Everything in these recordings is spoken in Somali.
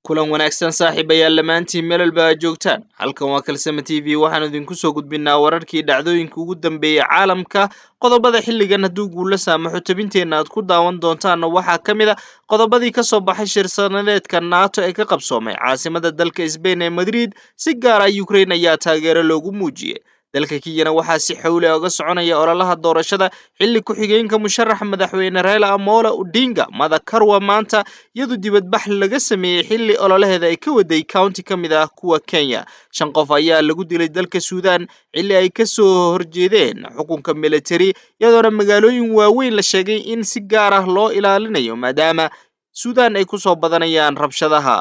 kulan wanaagsan saaxiibayaal lamaantiin meel walba aad joogtaan halkan waa kalsama TV waxaan idinku soo gudbinaa wararkii dhacdooyinka ugu dambeeyay caalamka qodobada xilligan hadduu guula saamaxo tabinteena aad ku daawan doontaanna waxaa ka mid a qodobadii ka soo baxay shir-sanadeedka NATO ee ka qabsoomay caasimada dalka Spain ee Madrid si gaar ah Ukraine ayaa taageero loogu muujiyay dalka Kenya waxaa si xawli ah uga soconaya ololaha doorashada xilli ku-xigeenka musharaxa madaxweyne Raila Amolo Odinga Madakarwa maanta iyadoo dibadbax laga sameeyay xilli ololaheeda ay ka waday county ka mid ah kuwa Kenya 5 qof ayaa lagu dilay dalka Suudaan xilli ay ka soo horjeedeen xukunka military iyadoona magaalooyin waaweyn la sheegay in si gaar ah loo ilaalinayo maadaama Suudaan ay ku soo badanayaan rabshadaha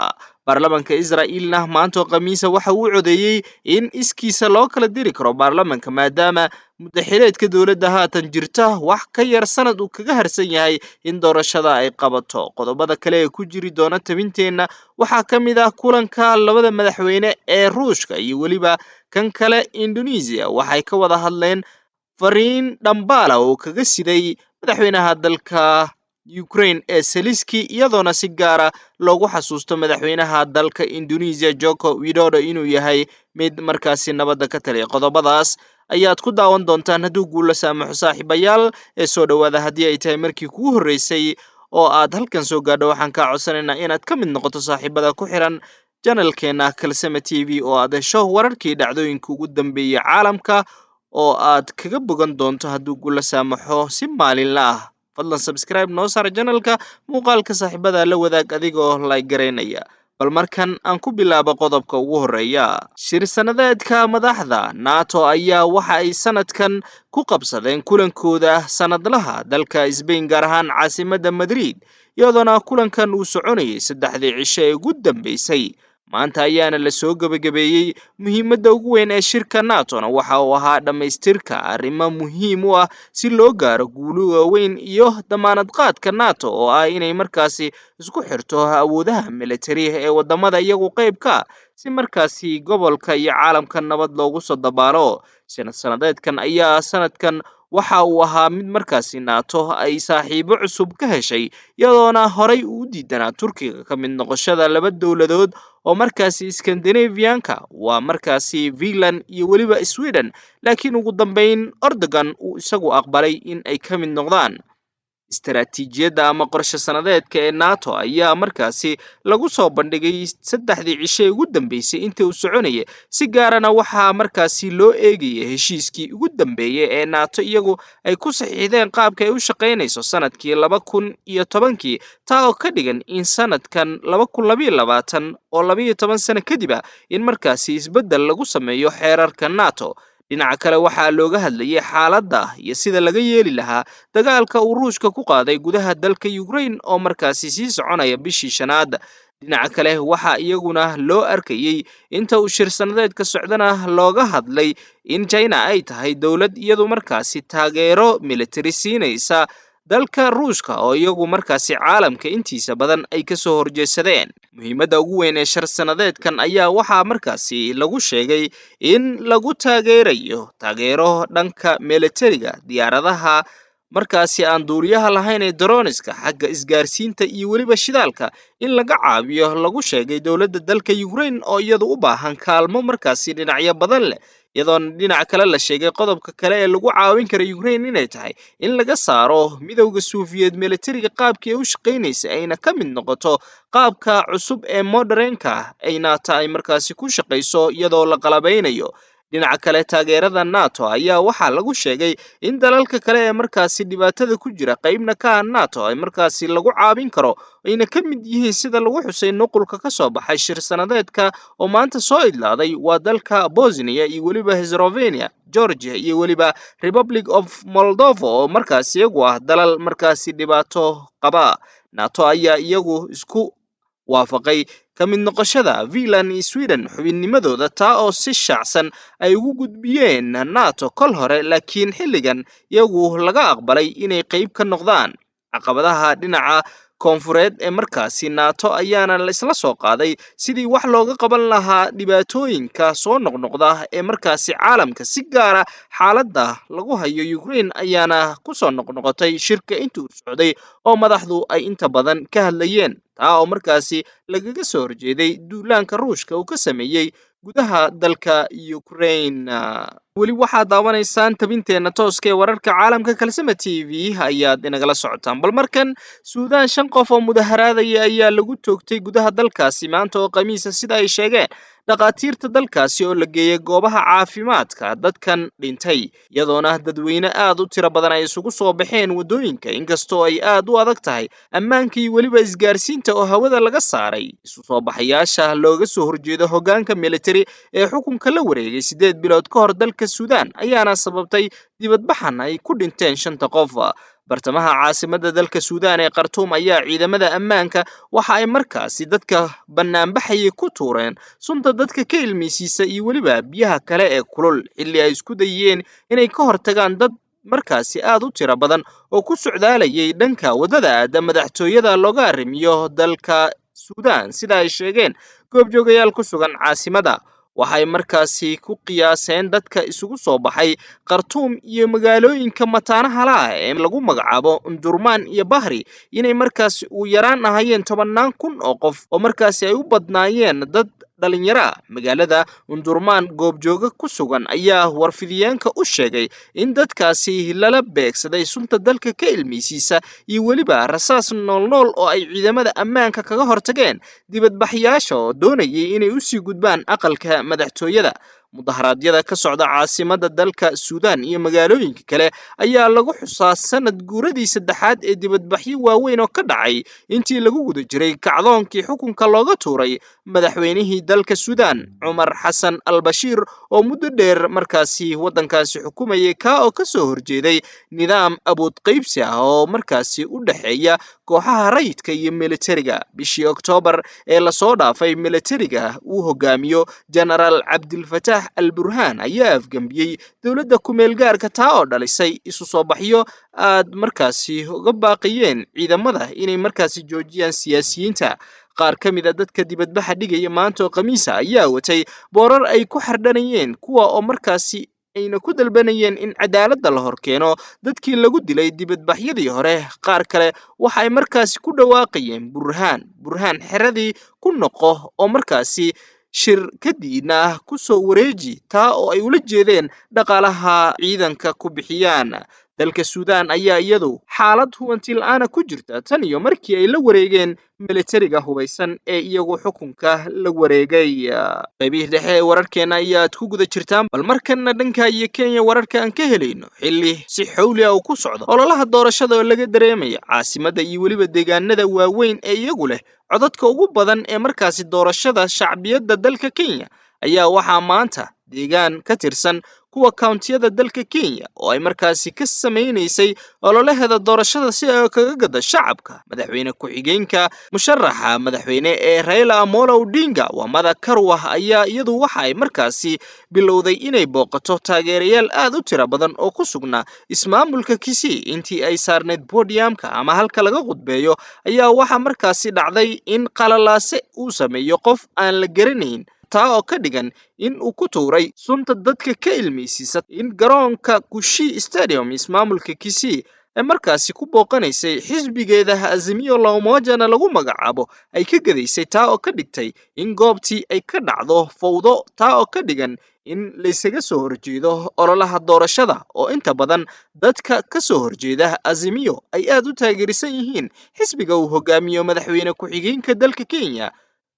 baarlamaanka Israa'iilna maanta Khamiisa waxa uu codeeyay in iskiisa loo kala diri karo baarlamaanka maadaama muddaxileedka dawladda haatan jirta wax ka yar sanad uu kaga harsan yahay in doorashada ay qabato qodobada kale ee ku jiri doona tabinteena waxaa ka mid ah kulanka labada madaxweyne ee Ruushka iyo waliba kan kale Indonesia waxay ka wada hadleen fariin dhambala oo kaga siday madaxweynaha dalka Ukraine ee Zelensky iyadoona si gaar ah loogu xasuusto madaxweynaha dalka Indonesia Joko Widodo inuu yahay mid markaasi nabadda ka taliya qodobadaas ayaad ku daawan doontaan hadduu guul la saamaxo saaxiibayaal ee soo dhawaada haddii ay tahay markii kugu horeysay oo aad halkan soo gaadho waxaan kaa codsanaynaa inaad ka mid noqoto saaxiibada ku xiran channelkeena Kalsama TV oo aad hesho wararkii dhacdooyinka ugu dambeeyay caalamka oo aad kaga bogan doonto hadduu guul la saamaxo si maalinle ah fadlan subscribe noo saar channelka muuqaalka saaxiibada la wadaag adigoo like gareynaya bal markan aan ku bilaabo qodobka ugu horeeya shir-sanadeedka madaxda NATO ayaa waxa ay sanadkan ku qabsadeen kulankooda sanadlaha dalka Spain gaar ahaan caasimadda Madrid iyadoona kulankan uu soconayay 3 cisho ee ugu dambeysay maanta ayaana la soo gabagabeeyay muhiimadda ugu weyn ee shirka NATO-na waxa uu ahaa dhamaystirka arrimo muhiim u ah si loo gaaro guulo waaweyn iyo damaanad qaadka NATO oo ah inay markaasi isku xirto awoodaha military ee wadamada iyagu qayb ka si markaasi gobolka iyo caalamka nabad loogu soo dabaalo sanadeedkan ayaa sanadkan waxa uu ahaa mid markaasi NATO ay saaxiibo cusub ka heshay iyadoona horay u diidanaa Turkiga ka mid noqoshada laba dawladood oo markaasi Scandinavian-ka waa markaasi Finland iyo waliba Sweden laakiin ugu dambeyn Erdogan uu isagu aqbalay in ay ka mid noqdaan istaraatiijiyadda ama qorshe sanadeedka ee NATO ayaa markaasi lagu soo bandhigay 3 cisho ugu dambeysay inta uu soconayay si gaarana waxa markaasi loo eegayay heshiiskii ugu dambeeyay ee NATO iyagu ay ku saxiixdeen qaabka ay u shaqeynayso sanadkii 2010 taa oo ka dhigan in sanadkan 2022 oo 12 sano kadib in markaasi isbedel lagu sameeyo xeerarka NATO dhinaca kale waxaa looga hadlayay xaaladda iyo sida laga yeeli lahaa dagaalka uu Ruushka ku qaaday gudaha dalka Ukraine oo markaasi sii soconaya bishii 5aad dhinaca kale waxa iyaguna loo arkayay inta uu shir-sanadeedka socdana looga hadlay in China ay tahay dawlad iyadu markaasi taageero military siinaysa dalka Ruushka oo iyagu markaasi caalamka intiisa badan ay ka soo horjeesadeen muhiimadda ugu weyn ee shir-sanadeedkan ayaa waxa markaasi lagu sheegay in lagu taageero dhanka militariga diyaaradaha markaasi aan duuliyaha lahayn ee droniska xagga isgaarsiinta iyo waliba shidaalka in laga caawiyo lagu sheegay dawladda dalka Ukraine oo iyadu u baahan kaalmo markaasi dhinacyo badan leh iyadoona dhinaca kale la sheegay qodobka kale ee lagu caawin karo Ukraine inay tahay in laga saaro midowga Soviet militariga qaabkii ay u shaqeynaysa ayna ka mid noqoto qaabka cusub ee modernka ay NATO ay markaasi ku shaqeyso iyadoo la qalabeynayo dhinaca kale taageerada NATO ayaa waxa lagu sheegay in dalalka kale ee markaasi dhibaatada ku jira qaybna ka ah NATO ay markaasi lagu caawin karo ayna ka mid yihiin sida lagu xusay nuqulka ka soo baxay shir-sanadeedka oo maanta soo idlaaday waa dalka Bosnia iyo waliba Herzegovina Georgia iyo waliba Republic of Moldova oo markaasi iyagu ah dalal markaasi dhibaato qaba NATO ayaa iyagu isku waafaqay ka mid noqoshada Finland iyo Sweden xubinnimadooda taa oo si shaacsan ay ugu gudbiyeen NATO kol hore laakiin xilligan iyagu laga aqbalay inay qayb ka noqdaan caqabadaha dhinaca koonfureed ee markaasi NATO ayaana la isla soo qaaday sidii wax looga qaban lahaa dhibaatooyinka soo noqnoqda ee markaasi caalamka si gaar ah xaaladda lagu hayo Ukraine ayaana ku soo noqnoqotay shirka intuu socday oo madaxdu ay inta badan ka hadlayeen taa oo markaasi lagaga soo horjeeday duulaanka Ruushka uu ka sameeyay gudaha dalka Ukraine. weli waxaad daawanaysaan tabinteena tooska ee wararka caalamka Kalsama TV ayaad inagala socotaan. bal markan Suudaan 5 qof oo mudaharaadaya ayaa lagu toogtay gudaha dalkaasi maanta oo Khamiis sida ay sheegeen dhaqaatiirta dalkaasi oo la geeyay goobaha caafimaadka dadkan dhintay, iyadoona dadweyne aad u tiro badan ay isugu soo baxeen wadooyinka inkastoo ay aad u adag tahay ammaankii weliba isgaarsiinta oo hawada laga saaray. isu soo baxayaasha looga soo horjeedo hoggaanka military ee xukunka la wareegay 8 bilood ka hor dalka Suudaan ayaana sababtay dibadbaxan ay ku dhinteen 5 qof. bartamaha caasimadda dalka Suudaan ee Khartoum ayaa ciidamada ammaanka waxa ay markaasi dadka banaanbaxayay ku tuureen sunta dadka ka ilmeysiisa iyo weliba biyaha kale ee kulul xilli ay isku dayeen inay ka hortagaan dad markaasi aad u tiro badan oo ku socdaalayay dhanka wadada aada madaxtooyada looga arrimiyo dalka Suudaan sida ay sheegeen goobjoogayaal ku sugan caasimadda. waxay markaasi ku qiyaaseen dadka isugu soo baxay Khartoum iyo magaalooyinka mataanaha leh ee lagu magacaabo Umdurman iyo Bahri inay markaasi u yaraan ahayeen 10,000 oo qof oo markaasi ay u badnaayeen dad dhalinyaro. magaalada Umdurman goobjooga ku sugan ayaa warfidiyeenka u sheegay in dadkaasi lala beegsaday sunta dalka ka ilmeysiisa iyo weliba rasaas nool oo ay ciidamada ammaanka kaga hortageen dibadbaxayaasha oo doonayay inay u sii gudbaan aqalka madaxtooyada. mudaharaadyada ka socda caasimadda dalka Suudaan iyo magaalooyinka kale ayaa lagu xusaa sanad guuradii 3aad ee dibadbaxyo waaweyn oo ka dhacay intii lagu guda jiray kacdoonkii xukunka looga tuuray madaxweynihii dalka Suudaan Umar Xasan al-Bashir oo muddo dheer markaasi waddankaasi xukumayay oo ka soo horjeeday nidaam awood qaybsi ah oo markaasi u dhaxeeya kooxaha rayidka iyo militariga. bishii Oktoobar ee la soo dhaafay militariga uu hogaamiyo General Abdel Fattah al-Burhan ayaa afgambiyay dowladda ku meel gaarka taa oo dhalisay isu soo baxyo aad markaasi uga baaqayeen ciidamada inay markaasi joojiyaan siyaasiyiinta. qaar ka mid ah dadka dibadbaxa dhigaya maanta oo Khamiis ayaa watay boorar ay ku xardhanayeen kuwa oo markaasi ayna ku dalbanayeen in cadaaladda la horkeeno dadkii lagu dilay dibadbaxyadii hore. qaar kale waxa ay markaasi ku dhawaaqayeen burhaan xeradii ku noqo oo markaasi shirkadiina ku soo wareeji taa oo ay ula jeedeen dhaqaalaha ciidanka ku bixiyaan. dalka Suudaan ayaa iyadu xaalad hubanti la'aan ku jirta tan iyo markii ay la wareegeen militariga hubeysan ee iyagu xukunka la wareegay. qaybihii dhexe ee wararkeena ayaad ku guda jirtaan, bal markana dhanka iyo Kenya wararka aan ka helayno xilli si xawli ah ku socdo ololaha doorashada oo laga dareemayo caasimadda iyo weliba deegaanada waaweyn ee iyagu leh codadka ugu badan ee markaasi doorashada shacbiyadda dalka Kenya ayaa waxaa maanta deegaan ka tirsan kuwa countiyada dalka Kenya oo ay markaasi ka sameynaysay ololaheeda doorashada si ay kaga gado shacabka. madaxweyne ku-xigeenka musharaxa madaxweyne ee Raila Amolo Odinga Wamada Karwa ayaa iyadu waxa ay markaasi bilowday inay booqato taageerayaal aad u tiro badan oo ku sugnaa ismaamulka Kisii intii ay saarneed podiumka ama halka laga qudbeeyo ayaa waxa markaasi dhacday in qalalaase uu sameeyo qof aan la garanayn taa oo ka dhigan in uu ku tuuray sunta dadka ka ilmeysiisa in garoonka Kushii Stadium ismaamulka Kisii ee markaasi ku booqanaysay xisbigeeda Azimio la Umoja lagu magacaabo ay ka gadaysay taa oo ka dhigtay in goobtii ay ka dhacdo fawdo taa oo ka dhigan in la isaga soo horjeedo ololaha doorashada oo inta badan dadka ka soo horjeeda Azimio ay aad u taageersan yihiin xisbiga uu hogaamiyo madaxweyne ku-xigeenka dalka Kenya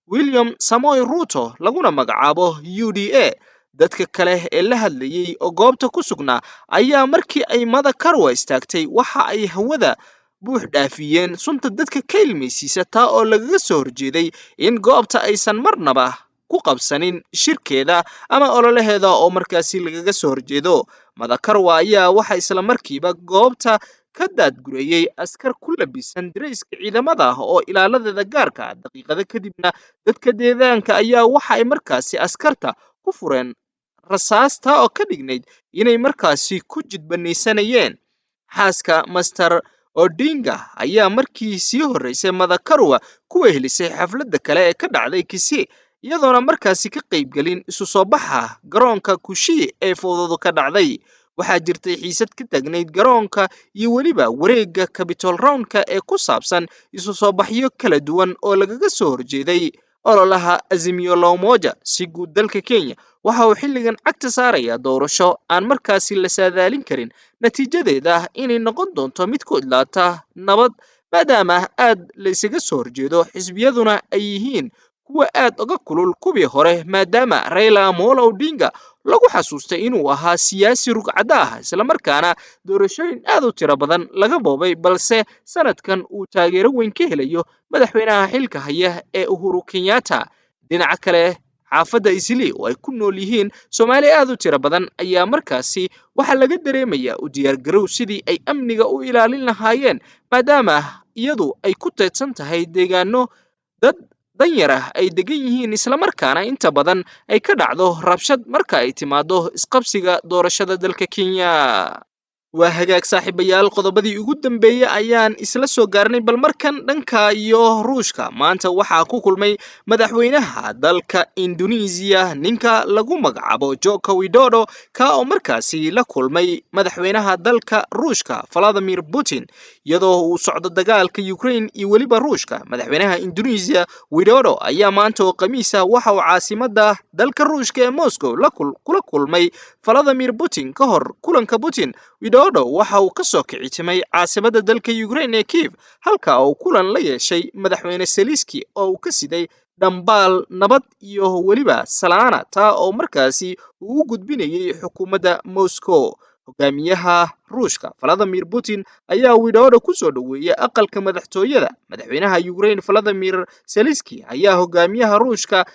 William Samoei Ruto laguna magacaabo UDA. dadka kale ee la hadlayay oo goobta ku sugnaa ayaa markii ay Mada Karwa istaagtay waxa ay hawada buux dhaafiyeen sunta dadka ka ilmeysiisa taa oo lagaga soo horjeeday in goobta aysan marnaba ku qabsanin shirkeeda ama ololaheeda oo markaasi lagaga soo horjeedo. Mada Karwa ayaa waxa isla markiiba goobta ka daadgurayay askar ku labisan dareyska ciidamada oo ilaaladeeda gaarka ah. daqiiqado kadibna dadka deegaanka ayaa waxa ay markaasi askarta ku fureen rasaasta oo ka dhignayd inay markaasi ku jidbanaysanayeen. xaaska Master Odinga ayaa markii sii horeysay Mada Karwa ku wehelisay xafladda kale ee ka dhacday Kisii iyadoona markaasi ka qaybgelin isu soo baxa garoonka Kushii ee fowdadu ka dhacday. waxaa jirtay xiisad ka taagnayd garoonka iyo weliba wareegga Capitol Round-ka ee ku saabsan isu soo baxyo kala duwan oo lagaga soo horjeeday ololaha Azimio la Umoja. Si guud dalka Kenya waxa uu xilligan cagta saaraya doorasho aan markaasi la saadaalin karin natiijadeeda inay noqon doonto mid ku idlaata nabad, maadaama aad la isaga soo horjeedo xisbiyaduna ay yihiin kuwa aad uga kulul kuwii hore, maadaama Raila Amolo Odinga lagu xasuustay inuu ahaa siyaasi rugcada ah islamarkaana doorashooyin aad u tiro badan laga boobay, balse sanadkan uu taageero weyn ka helayo madaxweynaha xilka haya ee Uhuru Kenyatta. Dhinaca kale, xaafadda Eastleigh oo ay ku nool yihiin Soomaali aad u tiro badan ayaa markaasi waxaa laga dareemayaa u diyaargarow sidii ay amniga u ilaalin lahaayeen, maadaama iyadu ay ku teedsan tahay deegaano dad danyar ah ay degan yihiin islamarkaana inta badan ay ka dhacdo rabshad marka ay timaado isqabsiga doorashada dalka Kenya. waa hagaag saaxiibayaal, qodobadii ugu dambeeyay ayaan isla soo gaarnay, bal markan dhanka iyo Ruushka. Maanta waxaa ku kulmay madaxweynaha dalka Indonesia ninka lagu magacaabo Joko Widodo, ka oo markaasi la kulmay madaxweynaha dalka Ruushka Vladimir Putin, iyadoo uu socdo dagaalka Ukraine iyo weliba Ruushka. Madaxweynaha Indonesia Widodo ayaa maanta oo Khamiis ah waxa uu caasimadda dalka Ruushka ee Moscow kula kulmay Vladimir Putin. Ka hor kulanka Putin, Widodo waxa uu ka soo kici timay caasimadda dalka Ukraine ee Kiev, halka uu kulan la yeeshay madaxweyne Zelensky oo uu ka siday dhambaal nabad iyo weliba salaana, taa oo markaasi uu u gudbinayay xukuumadda Moscow. Hogaamiyaha Ruushka Vladimir Putin ayaa Widodo ku soo dhaweeyay aqalka madaxtooyada. Madaxweynaha Ukraine Vladimir Zelensky ayaa hogaamiyaha Ruushka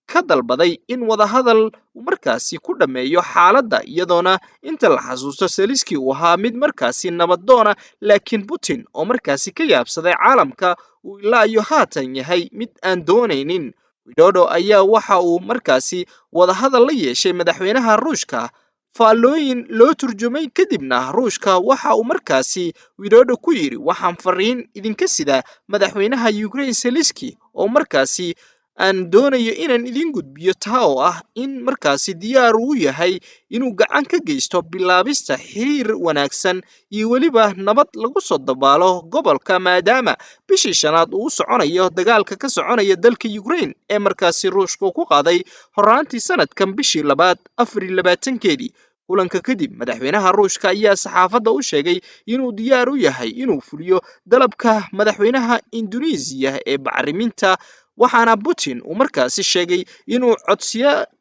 ka dalbaday in wadahadal markaasi ku dhameeyo xaaladda, iyadoona inta la xasuusto Zelensky uu ahaa mid markaasi nabaddoona, laakiin Putin oo markaasi ka yaabsaday caalamka uu ilaa iyo haatan yahay mid aan doonaynin. Widodo ayaa waxa uu markaasi wadahadal la yeeshay madaxweynaha Ruushka faallooyin loo turjumay, kadibna Ruushka waxa uu markaasi Widodo ku yidhi, waxaan fariin idinka sidaa madaxweynaha Ukraine Zelensky oo markaasi aan doonayo inaan idin gudbiyo, taa oo ah in markaasi diyaar uu yahay inuu gacan ka geysto bilaabista xiriir wanaagsan iyo weliba nabad lagu soo dabaalo gobolka, maadaama bishii shanaad uu soconayo dagaalka ka soconaya dalka Ukraine ee markaasi Ruushka ku qaaday horaantii sanadkan bishii labaad 24-keedii. kulanka kadib, madaxweynaha Ruushka ayaa saxaafadda u sheegay inuu diyaar u yahay inuu fuliyo dalabka madaxweynaha Indonesia ee bacriminta, waxaana Putin uu markaasi sheegay inuu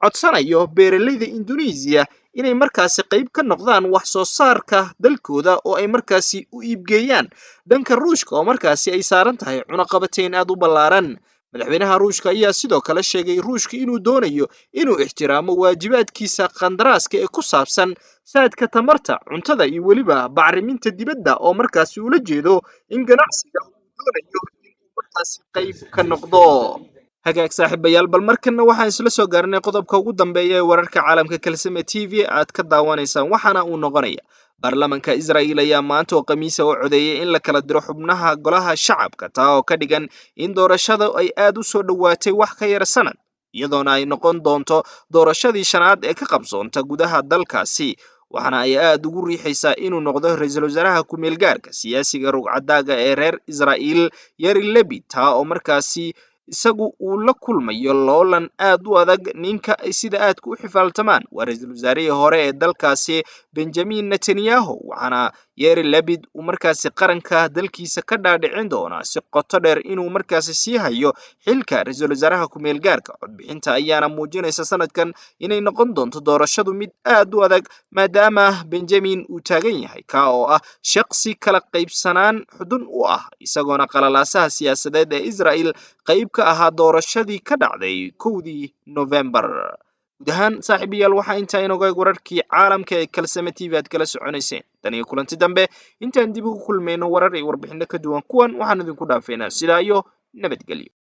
codsanayo beeraleyda Indonesia inay markaasi qayb ka noqdaan wax soo saarka dalkooda oo ay markaasi u iibgeeyaan dhanka Ruushka oo markaasi ay saaran tahay cunaqabateyn aad u ballaaran. Madaxweynaha Ruushka ayaa sidoo kale sheegay Ruushka inuu doonayo inuu ixtiraamo waajibaadkiisa qandaraaska ee ku saabsan saadka tamarta, cuntada iyo weliba bacriminta dibadda, oo markaasi ula jeedo in ganacsiga uu doonayo inuu markaasi qayb ka noqdo. hagaag saaxiibayaal, bal markana waxaan isla soo gaarnay qodobka ugu dambeeya ee wararka caalamka Kalsame TV aad ka daawanaysaan, waxaana uu noqonaya baarlamaanka Israa'iil ayaa maanta oo Khamiis ah u codeeyay in la kala diro xubnaha golaha shacabka, taa oo ka dhigan in doorashada ay aad u soo dhawaatay wax ka yar sanad, iyadoona ay noqon doonto doorashadii shanaad ee ka qabsoonta gudaha dalkaasi, waxaana ay aad ugu riixaysaa inuu noqdo ra'iisul wasaaraha ku meel gaarka siyaasiga rugcadaaga ee reer Israa'iil Yair Lapid, taa oo markaasi isagu uu la kulmayo loolan aad u adag. ninka ay sida aadka u xifaaltamaan waa ra'iisul wasaarihii hore ee dalkaasi Benjamin Netanyahu, waxaana Yair Lapid uu markaasi qaranka dalkiisa ka dhaadhicin doonaa si qoto dheer inuu markaasi sii hayo xilka ra'iisul wasaaraha ku meel gaarka. Codbixinta ayaana muujinaysa sanadkan inay noqon doonto doorashadu mid aad u adag, maadaama Benjamin uu taagan yahay ka oo ah shaqsi kala qaybsanaan xudun u ah, isagoona qalalaasaha siyaasadeed ee Israa'iil qayb ka ahaa doorashadii ka dhacday 1 November. guud ahaan saaxiibayaal, waxaa intaa inooga eeg wararkii caalamka ee Kalsame TV aad kala soconayseen. tan iyo kulanti dambe, intaan dib ugu kulmayno warar iyo warbixino ka duwan kuwan, waxaan idinku dhaafaynaa sidaa iyo nabadgelyo.